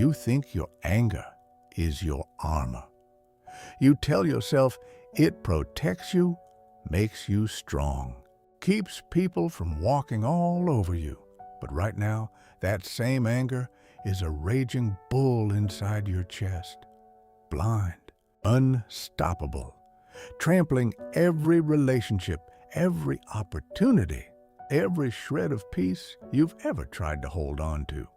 You think your anger is your armor. You tell yourself it protects you, makes you strong, keeps people from walking all over you. But right now, that same anger is a raging bull inside your chest. Blind, unstoppable, trampling every relationship, every opportunity, every shred of peace you've ever tried to hold on to.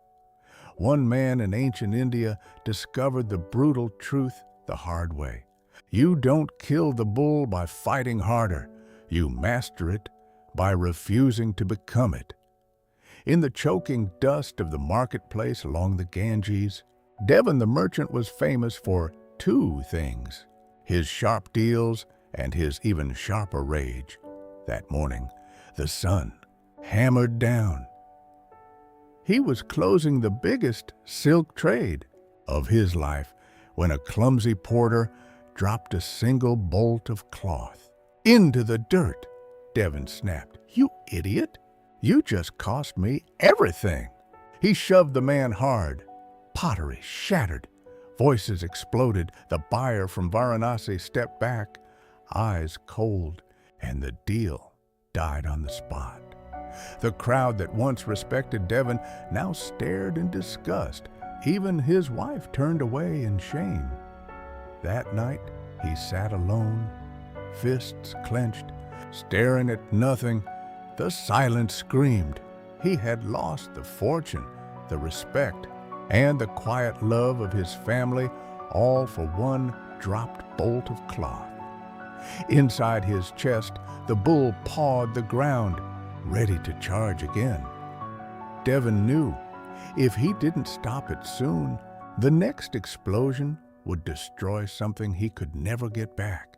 One man in ancient India discovered the brutal truth the hard way. You don't kill the bull by fighting harder. You master it by refusing to become it. In the choking dust of the marketplace along the Ganges, Devan the merchant was famous for two things: his sharp deals and his even sharper rage. That morning, the sun hammered down. He was closing the biggest silk trade of his life when a clumsy porter dropped a single bolt of cloth into the dirt. Devan snapped. "You idiot! You just cost me everything!" He shoved the man hard. Pottery shattered. Voices exploded. The buyer from Varanasi stepped back, eyes cold, and the deal died on the spot. The crowd that once respected Devan now stared in disgust. Even his wife turned away in shame. That night, he sat alone, fists clenched, staring at nothing. The silence screamed. He had lost the fortune, the respect, and the quiet love of his family, all for one dropped bolt of cloth. Inside his chest, the bull pawed the ground, ready to charge again. Devan knew if he didn't stop it soon, the next explosion would destroy something he could never get back.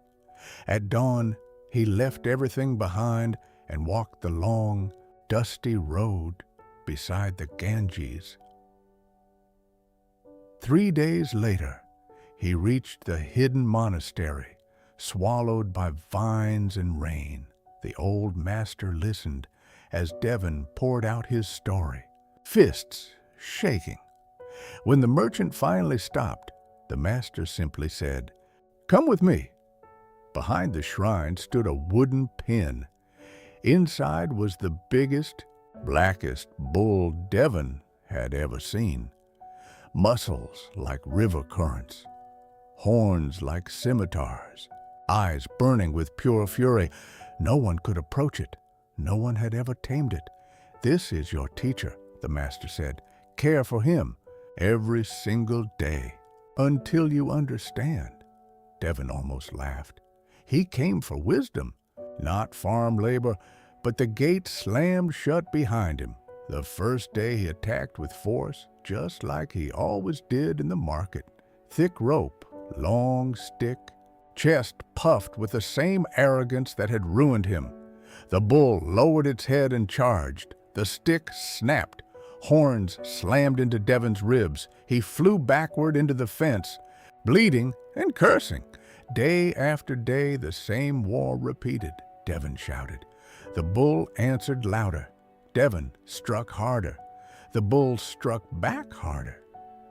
At dawn, he left everything behind and walked the long, dusty road beside the Ganges. 3 days later, he reached the hidden monastery, swallowed by vines and rain. The old master listened as Devan poured out his story, fists shaking. When the merchant finally stopped, the master simply said, "Come with me." Behind the shrine stood a wooden pen. Inside was the biggest, blackest bull Devan had ever seen. Muscles like river currents, horns like scimitars, eyes burning with pure fury. No one could approach it. No one had ever tamed it. "This is your teacher," the master said. "Care for him every single day until you understand." Devan almost laughed. He came for wisdom, not farm labor, but the gate slammed shut behind him. The first day he attacked with force, just like he always did in the market. Thick rope, long stick, chest puffed with the same arrogance that had ruined him. The bull lowered its head and charged. The stick snapped. Horns slammed into Devan's ribs. He flew backward into the fence, bleeding and cursing. Day after day, the same war repeated. Devan shouted. The bull answered louder. Devan struck harder. The bull struck back harder.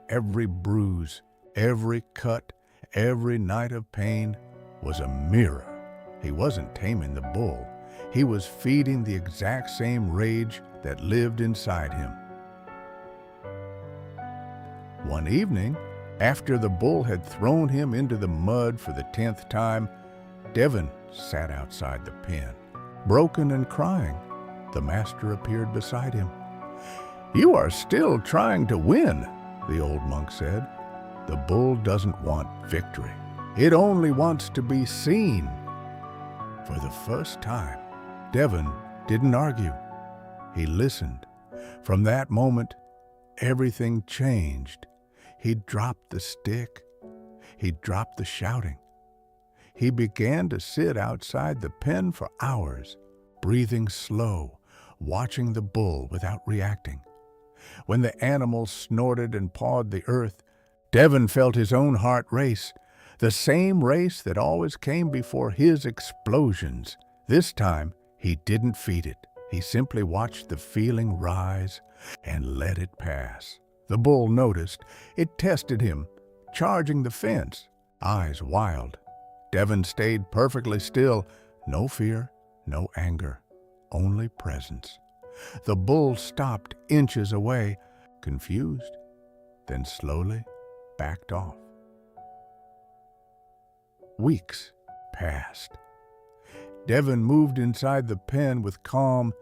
Every bruise, every cut, every night of pain was a mirror. He wasn't taming the bull. He was feeding the exact same rage that lived inside him. One evening, after the bull had thrown him into the mud for the 10th time, Devan sat outside the pen, broken and crying. The master appeared beside him. "You are still trying to win," the old monk said. "The bull doesn't want victory. It only wants to be seen." For the first time, Devan didn't argue. He listened. From that moment, everything changed. He dropped the stick. He dropped the shouting. He began to sit outside the pen for hours, breathing slow, watching the bull without reacting. When the animal snorted and pawed the earth, Devan felt his own heart race, the same race that always came before his explosions. This time, he didn't feed it. He simply watched the feeling rise and let it pass. The bull noticed. It tested him, charging the fence, eyes wild. Devan stayed perfectly still. No fear, no anger, only presence. The bull stopped inches away, confused, then slowly backed off. Weeks passed. Devan moved inside the pen with calm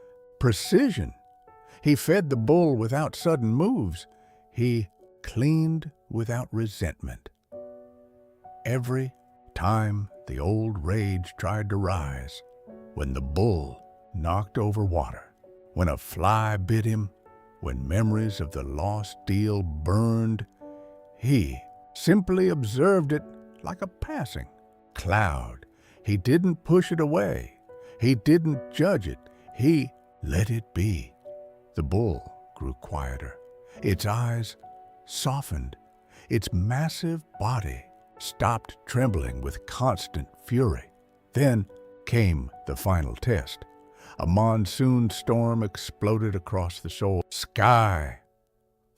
precision. He fed the bull without sudden moves. He cleaned without resentment. Every time the old rage tried to rise, when the bull knocked over water, when a fly bit him, when memories of the lost deal burned, he simply observed it like a passing cloud. He didn't push it away. He didn't judge it. He let it be. The bull grew quieter. Its eyes softened. Its massive body stopped trembling with constant fury. Then came the final test. A monsoon storm exploded across the sky.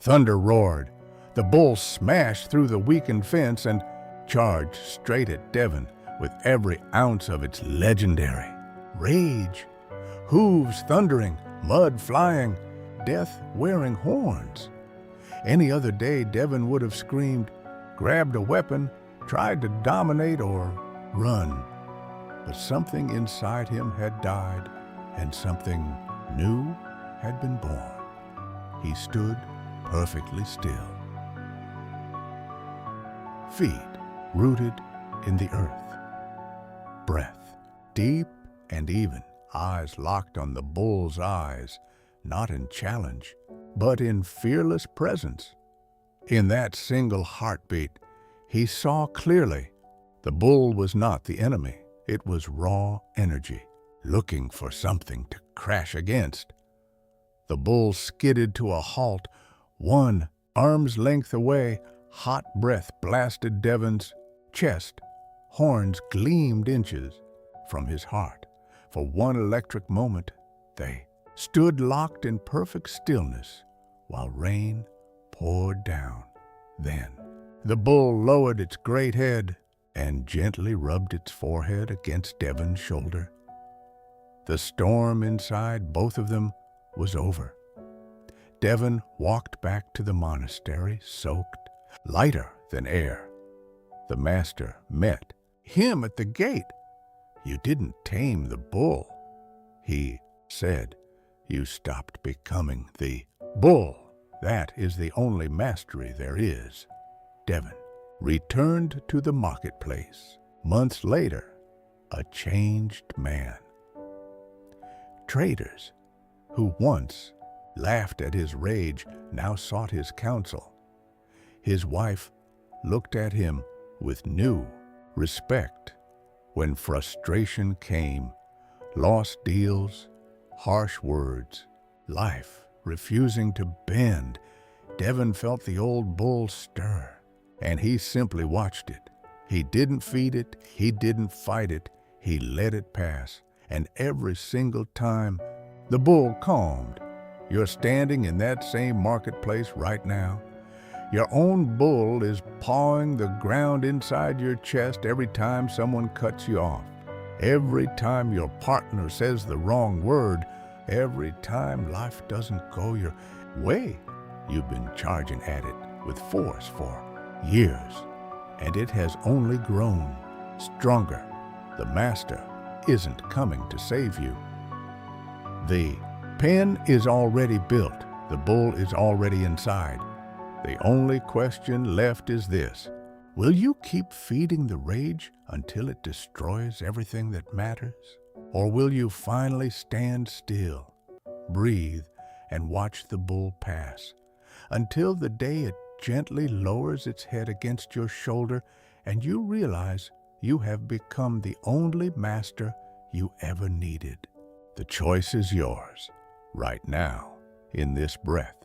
Thunder roared. The bull smashed through the weakened fence and charged straight at Devan with every ounce of its legendary rage. Hooves thundering, mud flying, death wearing horns. Any other day, Devan would have screamed, grabbed a weapon, tried to dominate or run. But something inside him had died, and something new had been born. He stood perfectly still. Feet rooted in the earth. Breath deep and even. Eyes locked on the bull's eyes, not in challenge, but in fearless presence. In that single heartbeat, he saw clearly the bull was not the enemy. It was raw energy, looking for something to crash against. The bull skidded to a halt. One arm's length away, hot breath blasted Devan's chest. Horns gleamed inches from his heart. For one electric moment, they stood locked in perfect stillness while rain poured down. Then the bull lowered its great head and gently rubbed its forehead against Devan's shoulder. The storm inside both of them was over. Devan walked back to the monastery, soaked, lighter than air. The master met him at the gate. "You didn't tame the bull," he said. "You stopped becoming the bull. That is the only mastery there is." Devan returned to the marketplace. Months later, a changed man. Traders who once laughed at his rage now sought his counsel. His wife looked at him with new respect. When frustration came, lost deals, harsh words, life refusing to bend, Devan felt the old bull stir, and he simply watched it. He didn't feed it, he didn't fight it, he let it pass, and every single time, the bull calmed. You're standing in that same marketplace right now. Your own bull is pawing the ground inside your chest every time someone cuts you off, every time your partner says the wrong word, every time life doesn't go your way. You've been charging at it with force for years, and it has only grown stronger. The master isn't coming to save you. The pen is already built. The bull is already inside. The only question left is this: will you keep feeding the rage until it destroys everything that matters? Or will you finally stand still, breathe, and watch the bull pass, until the day it gently lowers its head against your shoulder and you realize you have become the only master you ever needed? The choice is yours, right now, in this breath.